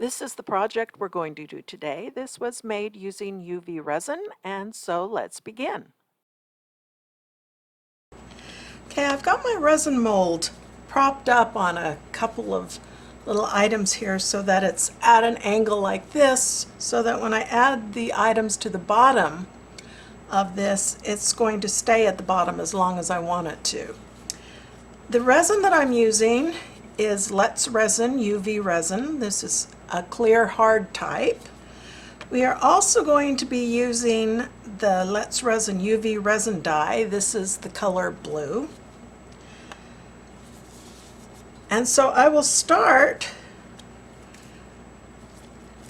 This is the project we're going to do today. This was made using UV resin, and so let's begin. Okay, I've got my resin mold propped up on a couple of little items here so that it's at an angle like this, so that when I add the items to the bottom of this, it's going to stay at the bottom as long as I want it to. The resin that I'm using is Let's Resin UV resin. This is a clear hard type. We are also going to be using the Let's Resin UV resin dye. This is the color blue. And so I will start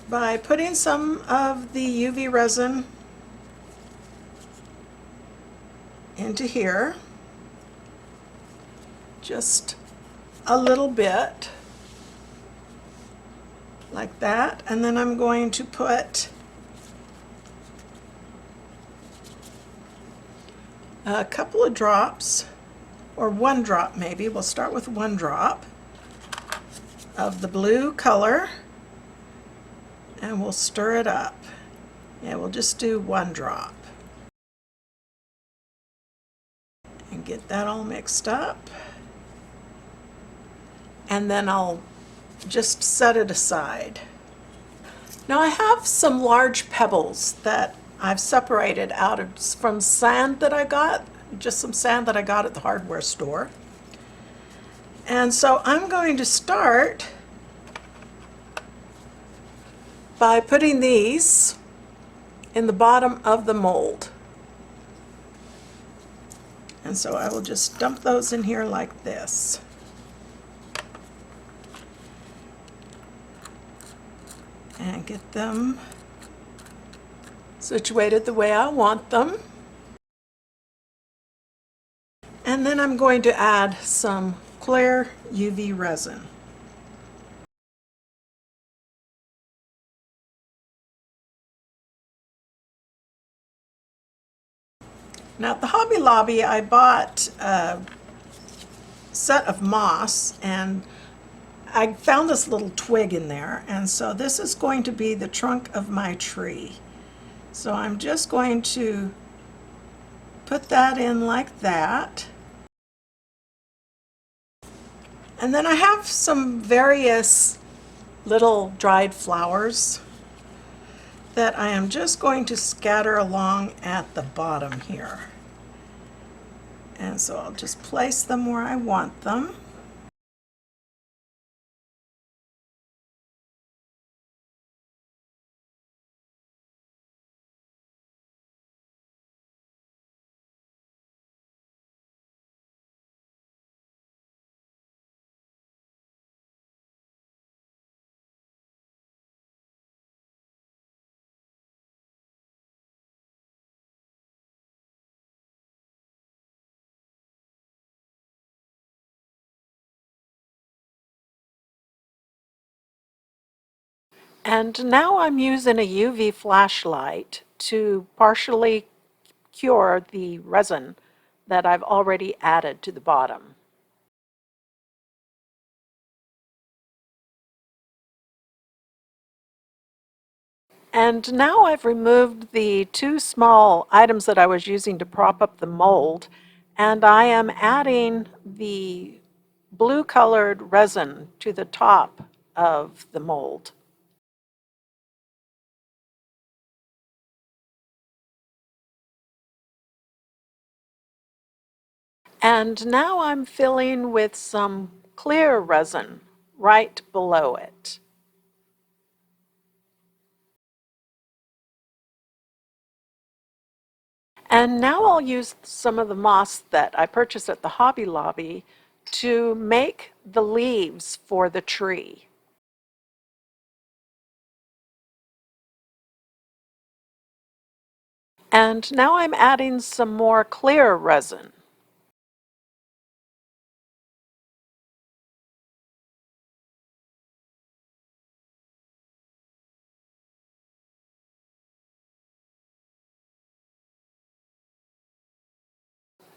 by putting some of the UV resin into here, just a little bit like that, and then I'm going to put a couple of drops, or one drop maybe. We'll start with one drop of the blue color, and we'll stir it up. Yeah, we'll just do one drop and get that all mixed up, and then I'll just set it aside. Now I have some large pebbles that I've separated out of from sand that I got, just some sand that I got at the hardware store. And so I'm going to start by putting these in the bottom of the mold. And so I will just dump those in here like this. And get them situated the way I want them. And then I'm going to add some clear UV resin. Now at the Hobby Lobby I bought a set of moss, and I found this little twig in there, and so this is going to be the trunk of my tree. So I'm just going to put that in like that. And then I have some various little dried flowers that I am just going to scatter along at the bottom here. And so I'll just place them where I want them. And now I'm using a UV flashlight to partially cure the resin that I've already added to the bottom. And now I've removed the two small items that I was using to prop up the mold, and I am adding the blue colored resin to the top of the mold. And now I'm filling with some clear resin right below it. And now I'll use some of the moss that I purchased at the Hobby Lobby to make the leaves for the tree. And now I'm adding some more clear resin.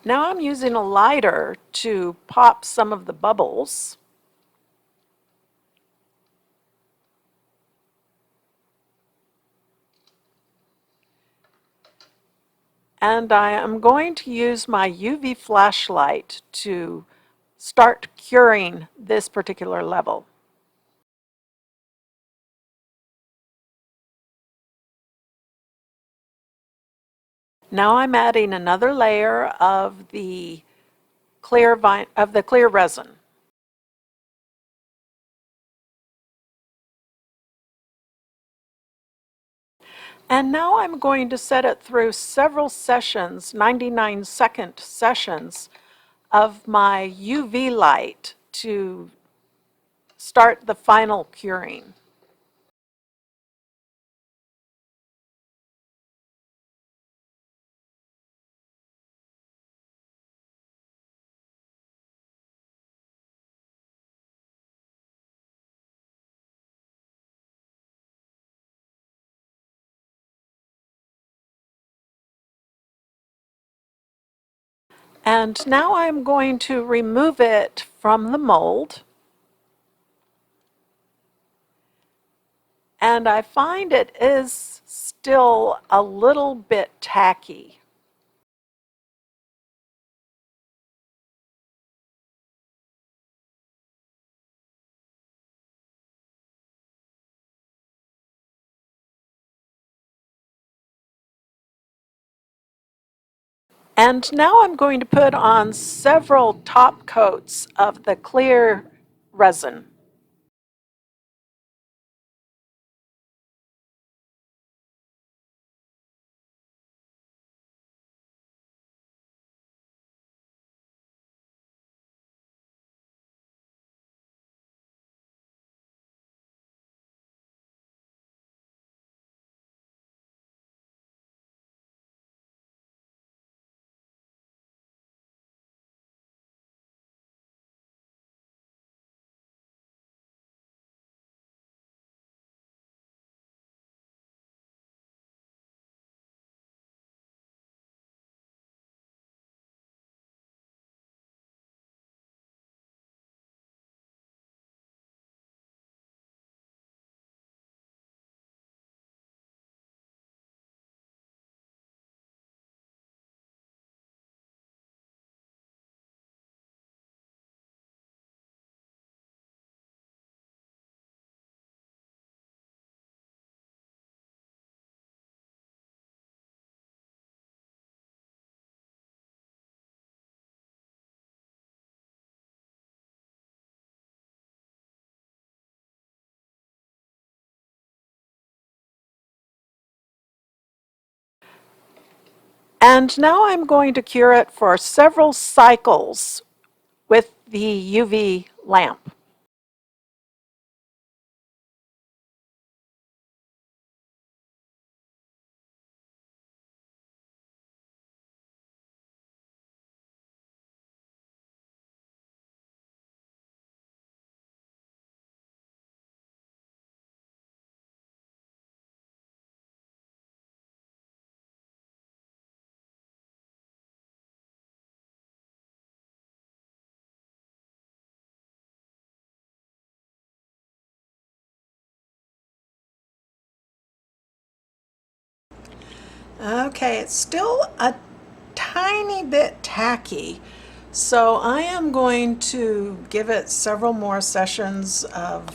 Now I'm using a lighter to pop some of the bubbles. And I am going to use my UV flashlight to start curing this particular level. Now I'm adding another layer of the clear resin. And now I'm going to set it through several sessions, 99-second sessions of my UV light to start the final curing. And now I'm going to remove it from the mold. And I find it is still a little bit tacky. And now I'm going to put on several top coats of the clear resin. And now I'm going to cure it for several cycles with the UV lamp. Okay, it's still a tiny bit tacky, so I am going to give it several more sessions of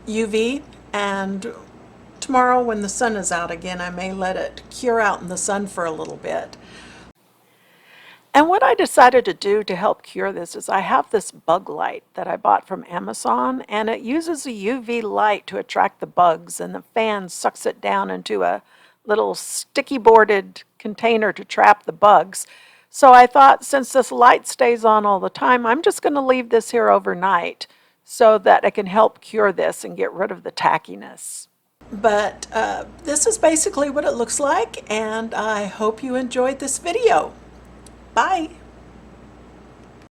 UV, and tomorrow when the sun is out again, I may let it cure out in the sun for a little bit. And what I decided to do to help cure this is I have this bug light that I bought from Amazon, and it uses a UV light to attract the bugs, and the fan sucks it down into a little sticky boarded container to trap the bugs. So I thought, since this light stays on all the time, I'm just going to leave this here overnight so that it can help cure this and get rid of the tackiness. But this is basically what it looks like, and I hope you enjoyed this video. Bye.